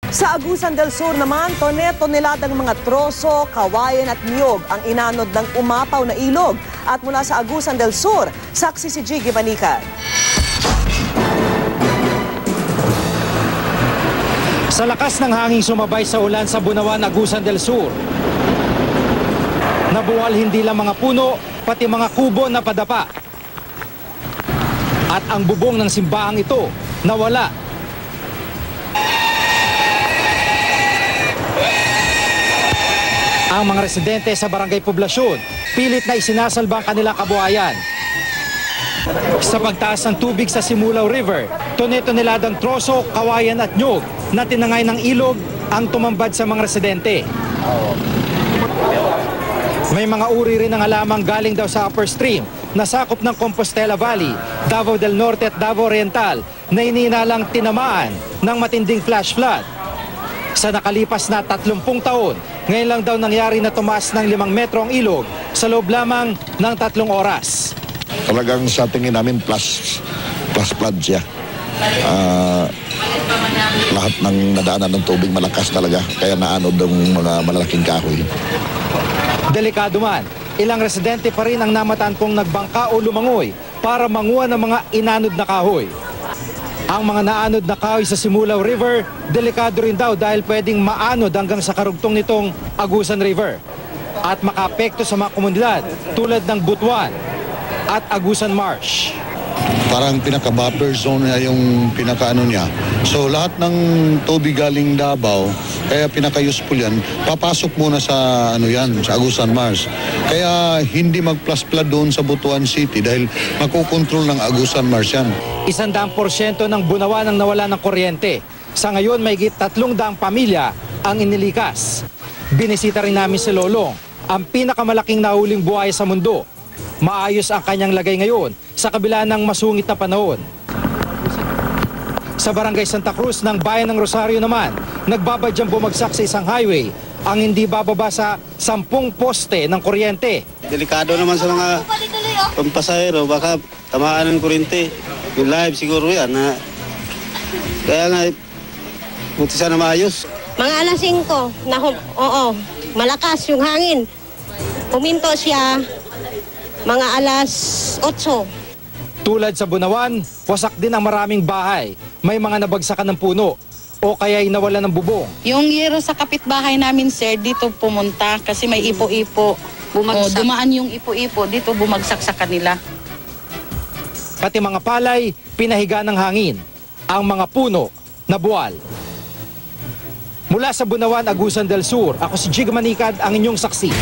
Sa Agusan del Sur naman, tone-toneladang mga troso, kawayan at niyog ang inanod ng umapaw na ilog. At mula sa Agusan del Sur, saksi si Jiggy Manicad. Sa lakas ng hanging sumabay sa ulan sa Bunawan, Agusan del Sur, nabuwal hindi lang mga puno, pati mga kubo na padapa. At ang bubong ng simbahang ito nawala. Ang mga residente sa barangay Poblasyon pilit na isinasalba ang kanilang kabuhayan. Sa pagtaas ng tubig sa Simulaw River, tone-toneladang troso, kawayan at nyog na tinangay ng ilog ang tumambad sa mga residente. May mga uri rin ng halamang galing daw sa upper stream na sakop ng Compostela Valley, Davao del Norte at Davao Oriental na ininalang tinamaan ng matinding flash flood. Sa nakalipas na 30 taon, ngayon lang daw nangyari na tumaas ng 5 metro ang ilog sa loob lamang ng 3 oras. Talagang sa tingin namin plus flood siya. Lahat ng nadaanan ng tubig malakas talaga, kaya naanod ng mga malalaking kahoy. Delikado man, ilang residente pa rin ang namataan kung nagbangka o lumangoy para manguha ng mga inanod na kahoy. Ang mga naanod na kahoy sa Simulaw River, delikado rin daw dahil pwedeng maanod hanggang sa karugtong nitong Agusan River at makaapekto sa mga komunidad tulad ng Butuan at Agusan Marsh. Parang pinaka-buffer zone niya yung pinaka-ano niya. So lahat ng tubig galing Davao, kaya pinaka-useful yan, papasok muna sa sa Agusan Marsh. Kaya hindi mag-plus-flood doon sa Butuan City dahil makokontrol ng Agusan Marsh yan. 100% ng Bunawan ang nawala ng kuryente. Sa ngayon, may 300 pamilya ang inilikas. Binisita rin namin si Lolong, ang pinakamalaking nahuling buhay sa mundo. Maayos ang kanyang lagay ngayon sa kabila ng masungit na panahon. Sa barangay Santa Cruz ng Bayan ng Rosario naman, nagbabadyang bumagsak sa isang highway ang hindi bababa sa 10 poste ng kuryente. Delikado naman sa mga pampasahero, baka tamaan ng kuryente. Yung live siguro yan. Kaya nga, buti sana maayos. Mga alas 5, malakas yung hangin. Puminto siya mga alas 8. Tulad sa Bunawan, wasak din ang maraming bahay. May mga nabagsakan ng puno o kaya'y nawalan ng bubong. Yung yero sa kapitbahay namin, sir, dito pumunta kasi may ipo-ipo. Bumagsak. Dumaan yung ipo-ipo, dito bumagsak sa kanila. Pati mga palay, pinahiga ng hangin. Ang mga puno, nabuwal. Mula sa Bunawan, Agusan del Sur, ako si Jiggy Manicad, ang inyong saksi.